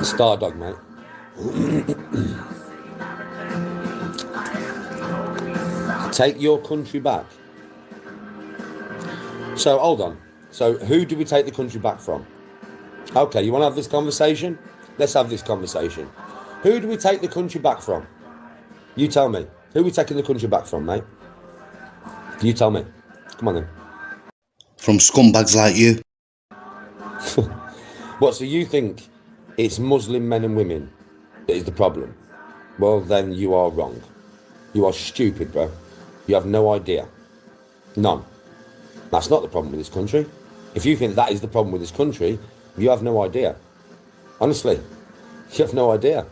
Star dog, mate. Take your country back. So, hold on. So, who do we take the country back from? Okay, you want to have this conversation? Let's have this conversation. Who do we take the country back from? You tell me. Who are we taking the country back from, mate? You tell me. Come on then. From scumbags like you. What, so you think it's Muslim men and women that is the problem? Well, then you are wrong. You are stupid, bro. You have no idea. None. That's not the problem with this country. If you think that is the problem with this country, you have no idea. Honestly, you have no idea.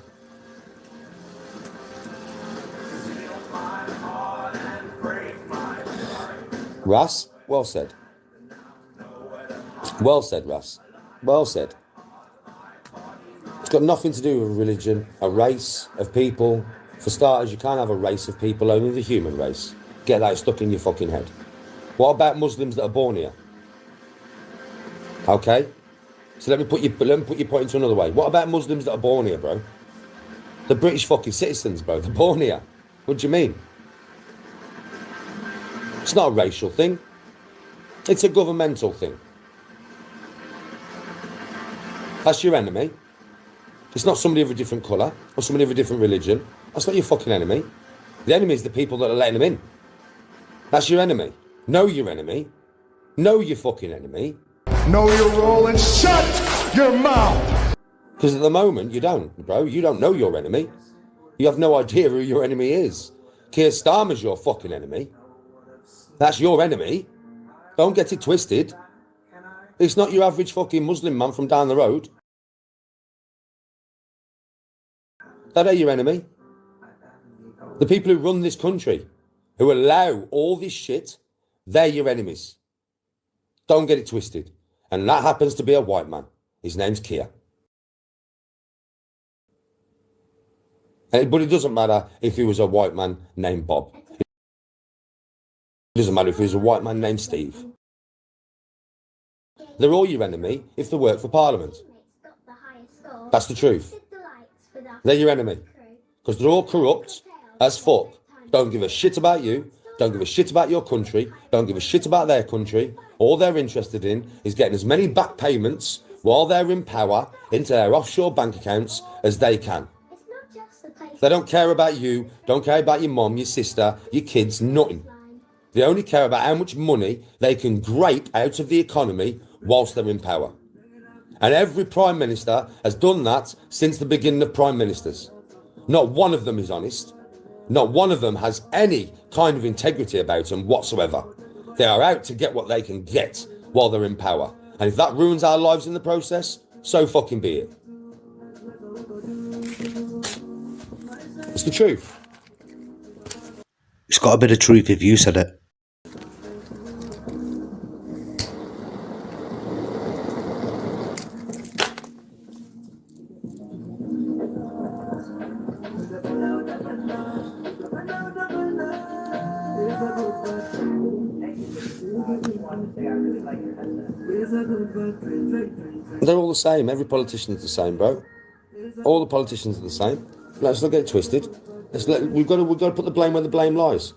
Russ, well said. Well said, Russ. Well said. It's got nothing to do with religion, a race of people. For starters, you can't have a race of people, only the human race. Get that stuck in your fucking head. What about Muslims that are born here? Okay? So let me put your point into another way. What about Muslims that are born here, bro? The British fucking citizens, bro. They're born here. What do you mean? It's not a racial thing. It's a governmental thing. That's your enemy. It's not somebody of a different colour or somebody of a different religion. That's not your fucking enemy. The enemy is the people that are letting them in. That's your enemy. Know your enemy. Know your fucking enemy. Know your role and shut your mouth. Because at the moment, you don't, bro. You don't know your enemy. You have no idea who your enemy is. Keir Starmer's your fucking enemy. That's your enemy. Don't get it twisted. It's not your average fucking Muslim man from down the road. That are your enemy. The people who run this country, who allow all this shit, they're your enemies. Don't get it twisted. And that happens to be a white man. His name's Keir. But it doesn't matter if he was a white man named Bob. It doesn't matter if he was a white man named Steve. They're all your enemy if they work for Parliament. That's the truth. They're your enemy. Because they're all corrupt as fuck. Don't give a shit about you. Don't give a shit about your country. Don't give a shit about their country. All they're interested in is getting as many back payments while they're in power into their offshore bank accounts as they can. They don't care about you, don't care about your mum, your sister, your kids, nothing. They only care about how much money they can grape out of the economy whilst they're in power. And every Prime Minister has done that since the beginning of Prime Ministers. Not one of them is honest. Not one of them has any kind of integrity about them whatsoever. They are out to get what they can get while they're in power. And if that ruins our lives in the process, so fucking be it. It's the truth. It's got a bit of truth if you said it. They're all the same. Every politician is the same, bro. All the politicians are the same. Let's not get it twisted. We've got to put the blame where the blame lies.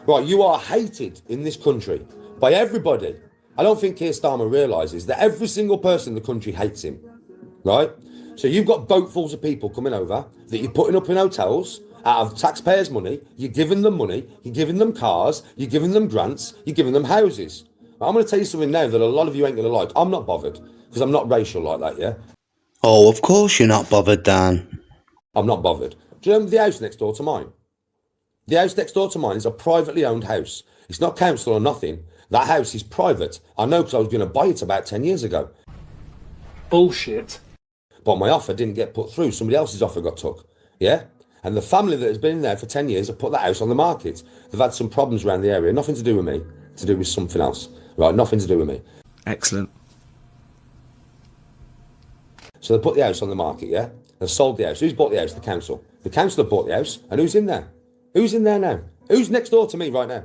Right, you are hated in this country by everybody. I don't think Keir Starmer realises that every single person in the country hates him. Right? So you've got boatfuls of people coming over that you're putting up in hotels out of taxpayers' money. You're giving them money. You're giving them cars. You're giving them grants. You're giving them houses. I'm going to tell you something now that a lot of you ain't going to like. I'm not bothered because I'm not racial like that, yeah? Oh, of course you're not bothered, Dan. I'm not bothered. Do you know the house next door to mine? The house next door to mine is a privately owned house. It's not council or nothing. That house is private. I know because I was going to buy it about 10 years ago. Bullshit. But my offer didn't get put through. Somebody else's offer got took. Yeah? And the family that has been in there for 10 years have put that house on the market. They've had some problems around the area. Nothing to do with me. To do with something else. Right? Nothing to do with me. Excellent. So they put the house on the market, yeah? They've sold the house. Who's bought the house? The council. The council have bought the house. And who's in there? Who's in there now? Who's next door to me right now?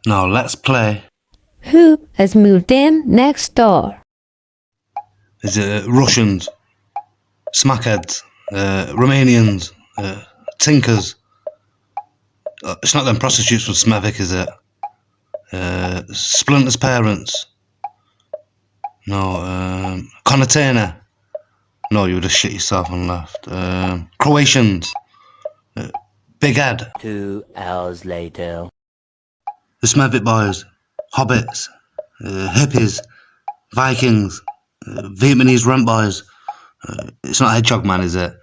Now let's play. Who has moved in next door? Is it Russians, smackheads, Romanians, tinkers? It's not them prostitutes from Smethwick, is it? Splinter's parents? No. Connor Turner? No, you would have shit yourself and left. Croatians? Big Ed? 2 hours later. The Smethwick boys? Hobbits? Hippies? Vikings? Vietnamese rent boys? It's not Hedgehog Man, is it?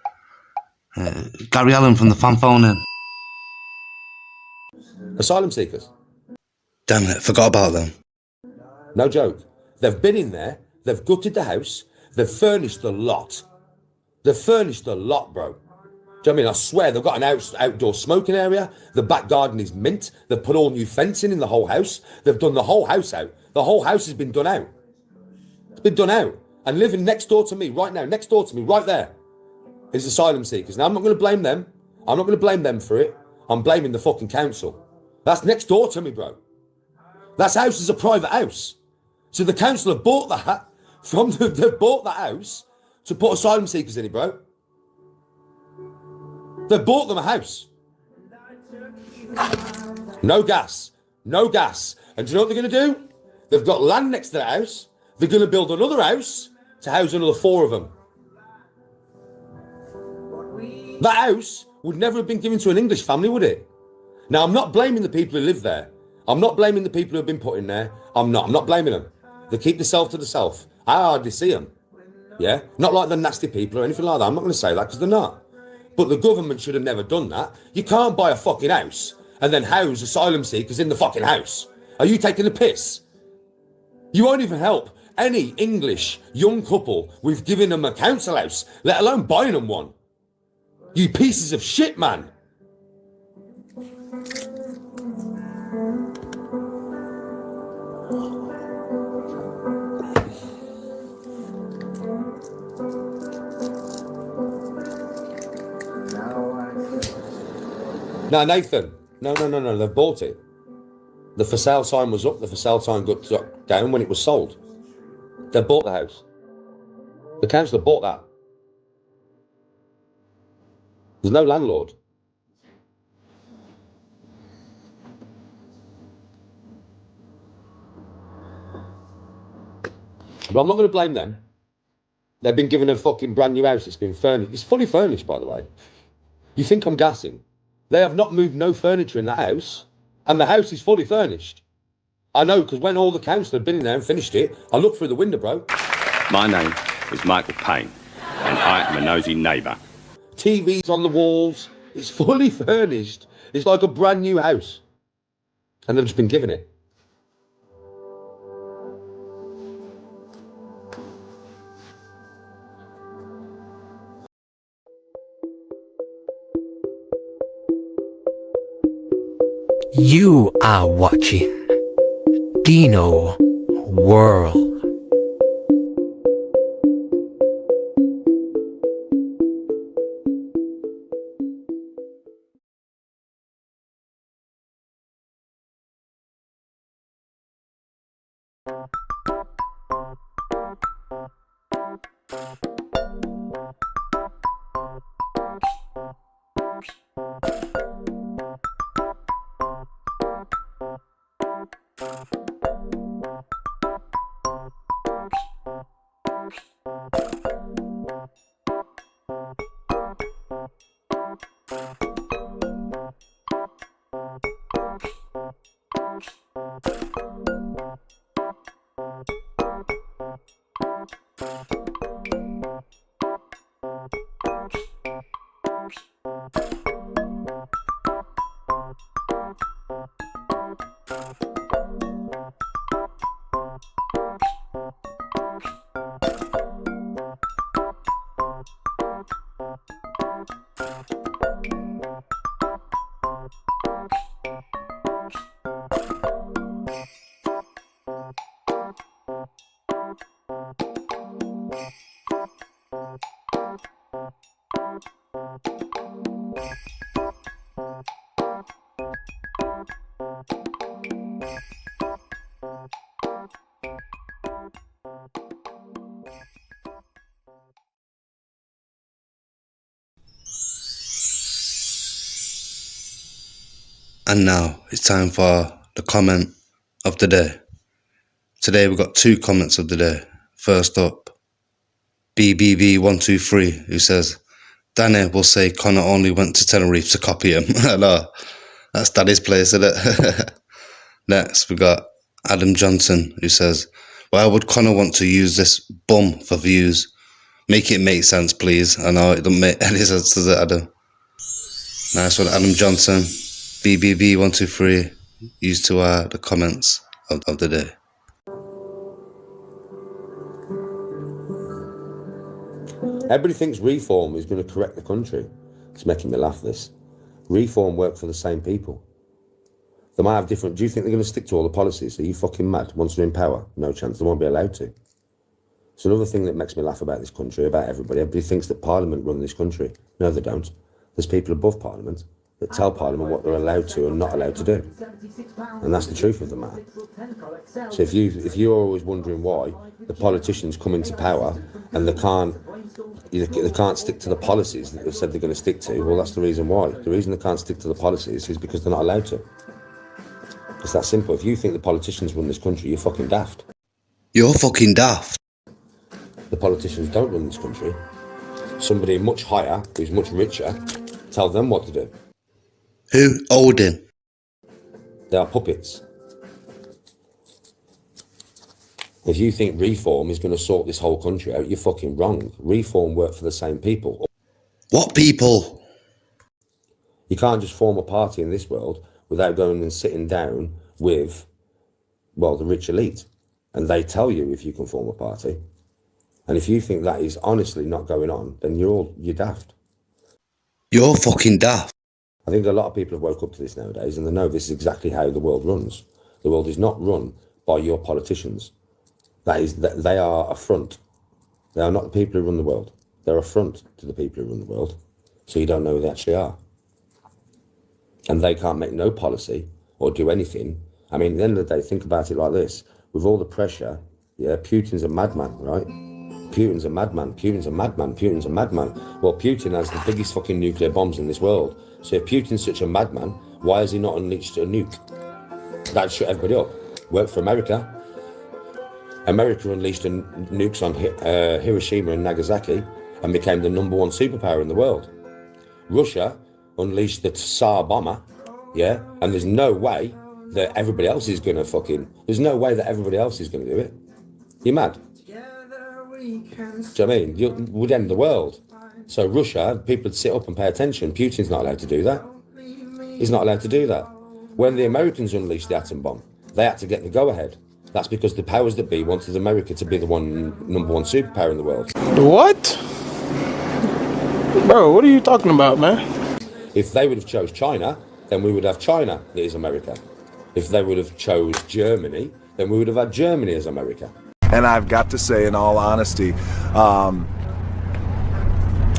Gary Allen from the Fanphoning? Asylum seekers. Damn it, forgot about them. No joke. They've been in there, they've gutted the house, they've furnished the lot. They've furnished the lot, bro. Do you know what I mean? I swear, they've got an outdoor smoking area, the back garden is mint, they've put all new fencing in the whole house, they've done the whole house out. The whole house has been done out. It's been done out. And living next door to me, right now, next door to me, right there, is asylum seekers. Now, I'm not going to blame them. I'm not going to blame them for it. I'm blaming the fucking council. That's next door to me, bro. That house is a private house. So the council have bought that they've bought that house to put asylum seekers in it, bro. They've bought them a house. No gas. No gas. And do you know what they're going to do? They've got land next to the house. They're going to build another house to house another 4 of them. That house would never have been given to an English family, would it? Now, I'm not blaming the people who live there. I'm not blaming the people who have been put in there. I'm not blaming them. They keep themselves to themselves. I hardly see them. Yeah? Not like they're nasty people or anything like that. I'm not going to say that because they're not. But the government should have never done that. You can't buy a fucking house and then house asylum seekers in the fucking house. Are you taking the piss? You won't even help any English young couple with giving them a council house, let alone buying them one. You pieces of shit, man. No, Nathan. No. They've bought it. The for sale sign was up. The for sale sign got down when it was sold. They bought the house. The council bought that. There's no landlord. But I'm not going to blame them. They've been given a fucking brand new house. It's been furnished. It's fully furnished, by the way. You think I'm gassing? They have not moved no furniture in that house, and the house is fully furnished. I know, because when all the council had been in there and finished it, I looked through the window, bro. My name is Michael Payne, and I am a nosy neighbour. TVs on the walls. It's fully furnished. It's like a brand new house. And they've just been given it. You are watching Dino World. And now it's time for the comment of the day. Today we've got 2 comments of the day. First up, BBB123, who says, Danny will say Connor only went to Tenerife to copy him. I know, that's Daddy's place, isn't it? Next, we got Adam Johnson, who says, why would Connor want to use this bum for views? Make it make sense, please. I know it doesn't make any sense, does it, Adam? Nice one, Adam Johnson. BBB123 used to the comments of the day. Everybody thinks reform is going to correct the country. It's making me laugh, this. Reform work for the same people. They might have different... Do you think they're going to stick to all the policies? Are you fucking mad? Once they're in power? No chance. They won't be allowed to. It's another thing that makes me laugh about this country, about everybody. Everybody thinks that Parliament run this country. No, they don't. There's people above Parliament that tell Parliament what they're allowed to and not allowed to do. And that's the truth of the matter. So if you're always wondering why the politicians come into power and they can't stick to the policies that they've said they're going to stick to, well, that's the reason why. The reason they can't stick to the policies is because they're not allowed to. It's that simple. If you think the politicians run this country, you're fucking daft. You're fucking daft. The politicians don't run this country. Somebody much higher, who's much richer, tell them what to do. Who? Odin. They are puppets. If you think reform is going to sort this whole country out, you're fucking wrong. Reform work for the same people. What people? You can't just form a party in this world without going and sitting down with, well, the rich elite. And they tell you if you can form a party. And if you think that is honestly not going on, then you're daft. You're fucking daft. I think a lot of people have woke up to this nowadays, and they know this is exactly how the world runs. The world is not run by your politicians. They are a front. They are not the people who run the world. They're a front to the people who run the world. So you don't know who they actually are. And they can't make no policy or do anything. I mean, at the end of the day, think about it like this. With all the pressure, yeah, Putin's a madman, right? Putin's a madman, Putin's a madman, Putin's a madman. Well, Putin has the biggest fucking nuclear bombs in this world. So if Putin's such a madman, why has he not unleashed a nuke? That'd shut everybody up. Worked for America. America unleashed nukes on Hiroshima and Nagasaki and became the #1 superpower in the world. Russia unleashed the Tsar bomber, yeah? And there's no way that everybody else is going to there's no way that everybody else is going to do it. You're mad. Do you know what I mean? You would end the world. So Russia, people would sit up and pay attention. Putin's not allowed to do that. He's not allowed to do that. When the Americans unleashed the atom bomb, they had to get the go-ahead. That's because the powers that be wanted America to be the #1 superpower in the world. What? Bro, what are you talking about, man? If they would have chose China, then we would have China that is America. If they would have chose Germany, then we would have had Germany as America. And I've got to say, in all honesty,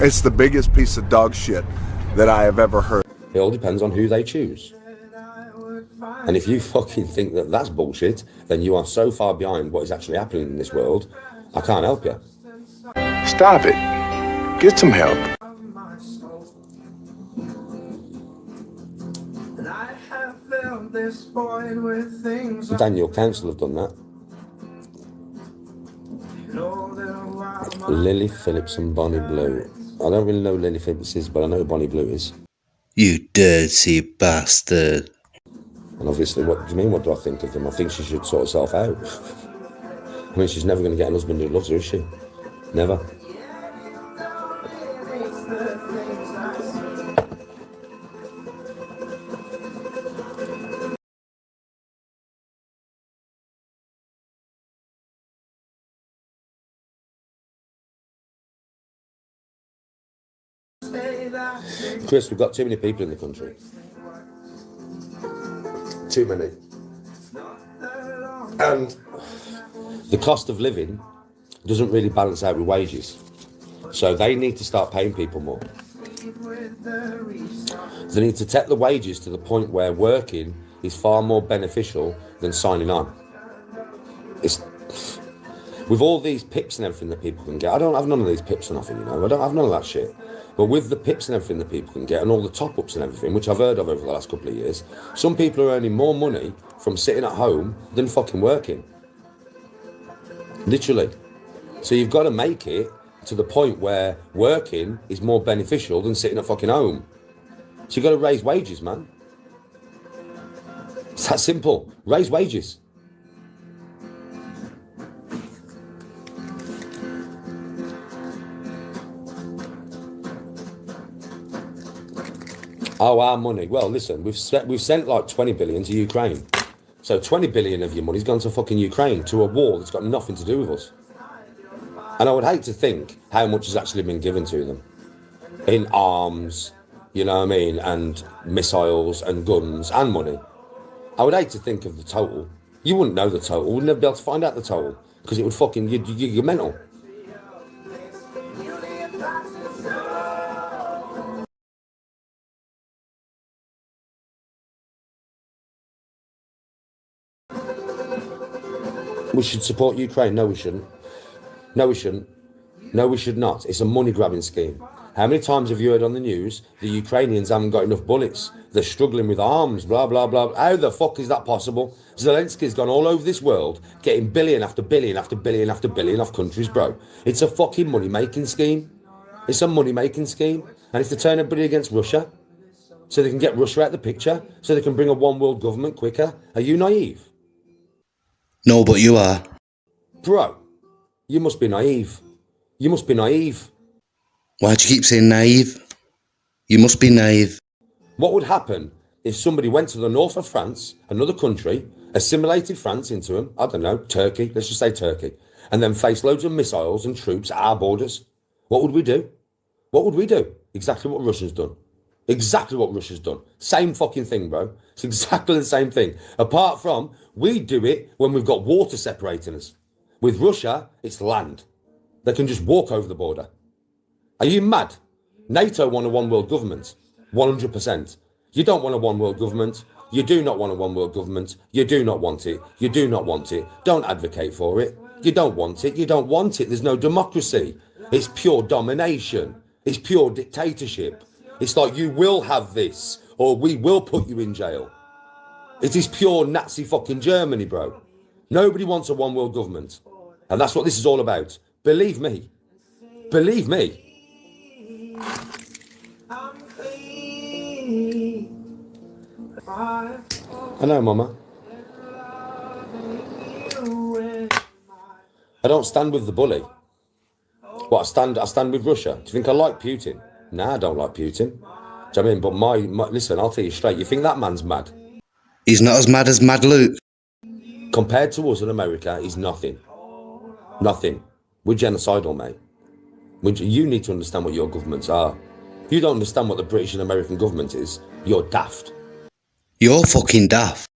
it's the biggest piece of dog shit that I have ever heard. It all depends on who they choose. And if you fucking think that that's bullshit, then you are so far behind what is actually happening in this world, I can't help you. Stop it. Get some help. Daniel Council have done that. Lily Phillips and Bonnie Blue. I don't really know who Lily Phillips is, but I know who Bonnie Blue is. You dirty bastard. And obviously, what do you mean, what do I think of them? I think she should sort herself out. I mean, she's never going to get an husband who loves her, is she? Never. Chris, we've got too many people in the country. Too many. And the cost of living doesn't really balance out with wages. So they need to start paying people more. They need to take the wages to the point where working is far more beneficial than signing on. It's with all these pips and everything that people can get. I don't have none of these pips or nothing, you know. I don't have none of that shit. But with the pips and everything that people can get and all the top-ups and everything, which I've heard of over the last couple of years, some people are earning more money from sitting at home than fucking working. Literally. So you've got to make it to the point where working is more beneficial than sitting at fucking home. So you've got to raise wages, man. It's that simple. Raise wages. Oh, our money. Well, listen, we've sent like 20 billion to Ukraine. So 20 billion of your money's gone to fucking Ukraine, to a war that's got nothing to do with us. And I would hate to think how much has actually been given to them in arms, you know what I mean, and missiles and guns and money. I would hate to think of the total. You wouldn't know the total. We'd never be able to find out the total because it would fucking, you're mental. We should support Ukraine. No, we shouldn't. No, we shouldn't. No, we should not. It's a money-grabbing scheme. How many times have you heard on the news the Ukrainians haven't got enough bullets? They're struggling with arms, blah, blah, blah. How the fuck is that possible? Zelensky's gone all over this world getting billion after billion after billion after billion off countries, bro. It's a fucking money-making scheme. It's a money-making scheme. And it's to turn everybody against Russia so they can get Russia out the picture, so they can bring a one-world government quicker. Are you naive? No, but you are. Bro, you must be naive. You must be naive. Why do you keep saying naive? You must be naive. What would happen if somebody went to the north of France, another country, assimilated France into them, I don't know, Turkey, let's just say Turkey, and then faced loads of missiles and troops at our borders? What would we do? What would we do? Exactly what Russia's done. Exactly what Russia's done. Same fucking thing, bro. It's exactly the same thing. Apart from, we do it when we've got water separating us. With Russia, it's land. They can just walk over the border. Are you mad? NATO want a one-world government. 100%. You don't want a one-world government. You do not want a one-world government. You do not want it. You do not want it. Don't advocate for it. You don't want it. You don't want it. There's no democracy. It's pure domination. It's pure dictatorship. It's like you will have this or we will put you in jail. It is pure Nazi fucking Germany, bro. Nobody wants a one-world government. And that's what this is all about. Believe me. Believe me. I know, Mama. I don't stand with the bully. What, I stand with Russia. Do you think I like Putin? Nah, I don't like Putin. Do you know what I mean? But listen, I'll tell you straight. You think that man's mad? He's not as mad as Mad Luke. Compared to us in America, he's nothing. Nothing. We're genocidal, mate. You need to understand what your governments are. If you don't understand what the British and American government is, you're daft. You're fucking daft.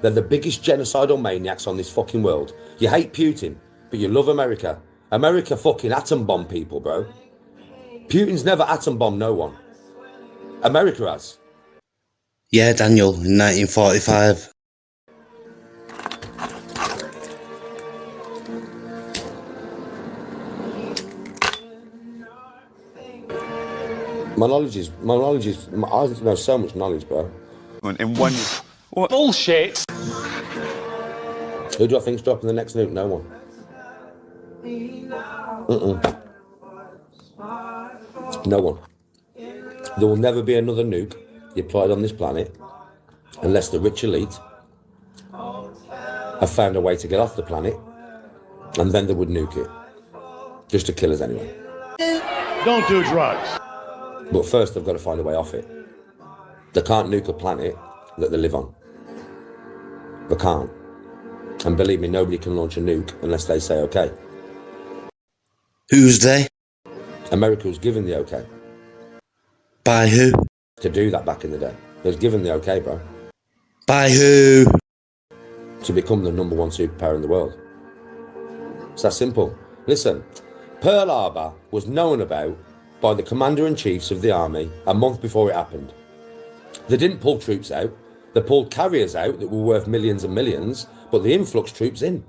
They're the biggest genocidal maniacs on this fucking world. You hate Putin, but you love America. America fucking atom bomb people, bro. Putin's never atom bombed no one. America has. Yeah, Daniel, in 1945. My knowledge is, I know so much knowledge, bro. In one... What bullshit? Who do I think's dropping the next nuke? No one. No one. There will never be another nuke deployed on this planet unless the rich elite have found a way to get off the planet, and then they would nuke it. Just to kill us anyway. Don't do drugs. But first they've got to find a way off it. They can't nuke a planet that they live on. They can't. And believe me, nobody can launch a nuke unless they say okay. Who's they? America was given the okay. By who? To do that back in the day. They was given the okay, bro. By who? To become the number one superpower in the world. It's that simple. Listen, Pearl Harbor was known about by the commander-in-chiefs of the army a month before it happened. They didn't pull troops out. They pulled carriers out that were worth millions and millions, but the influx troops in.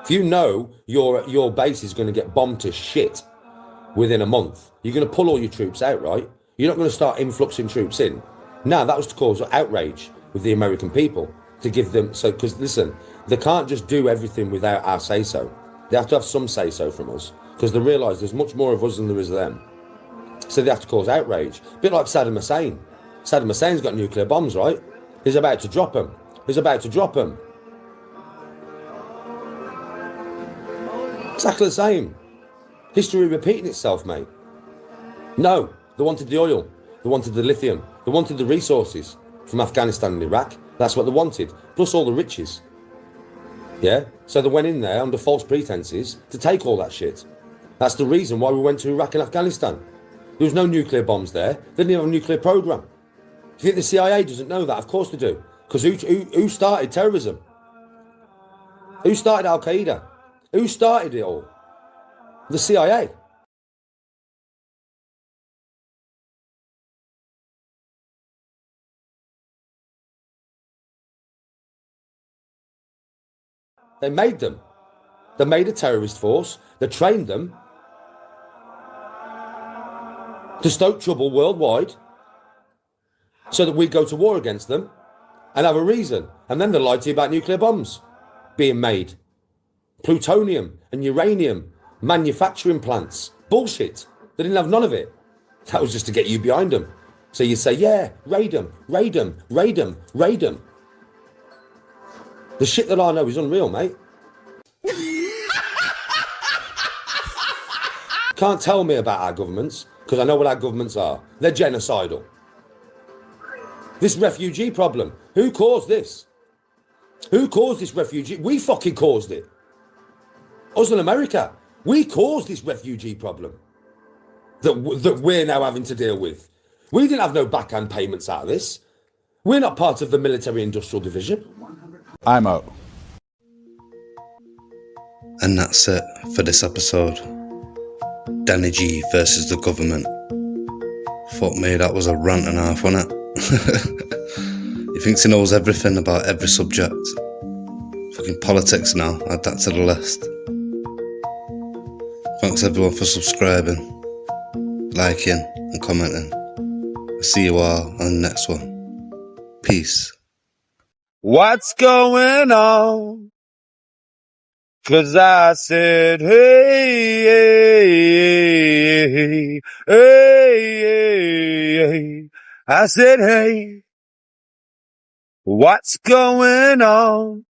If you know your base is going to get bombed to shit, within a month. You're going to pull all your troops out, right? You're not going to start influxing troops in. Now, that was to cause outrage with the American people, to give them, so, because listen, they can't just do everything without our say-so. They have to have some say-so from us, because they realise there's much more of us than there is of them. So they have to cause outrage. A bit like Saddam Hussein. Saddam Hussein's got nuclear bombs, right? He's about to drop them. He's about to drop them. Exactly the same. History repeating itself, mate. No, they wanted the oil. They wanted the lithium. They wanted the resources from Afghanistan and Iraq. That's what they wanted, plus all the riches. Yeah? So they went in there under false pretenses to take all that shit. That's the reason why we went to Iraq and Afghanistan. There was no nuclear bombs there. They didn't even have a nuclear program. Do you think the CIA doesn't know that? Of course they do. Because who started terrorism? Who started Al-Qaeda? Who started it all? The CIA. They made them. They made a terrorist force. They trained them to stoke trouble worldwide so that we go to war against them and have a reason. And then they lied to you about nuclear bombs being made. Plutonium and uranium manufacturing plants. Bullshit. They didn't have none of it. That was just to get you behind them. So you'd say, yeah, raid them, raid them, raid them, raid them. The shit that I know is unreal, mate. Can't tell me about our governments, because I know what our governments are. They're genocidal. This refugee problem, who caused this? Who caused this refugee? We fucking caused it. Us in America, we caused this refugee problem that we're now having to deal with. We didn't have no backhand payments out of this. We're not part of the military-industrial division. I'm out. And that's it for this episode. Danny G versus the government. Fuck me, that was a rant and a half, wasn't it? He thinks he knows everything about every subject. Fucking politics now, add that to the list. Thanks everyone for subscribing, liking and commenting. I'll see you all on the next one. Peace. What's going on? 'Cause I said, hey, hey, hey, hey, hey. I said, hey, what's going on?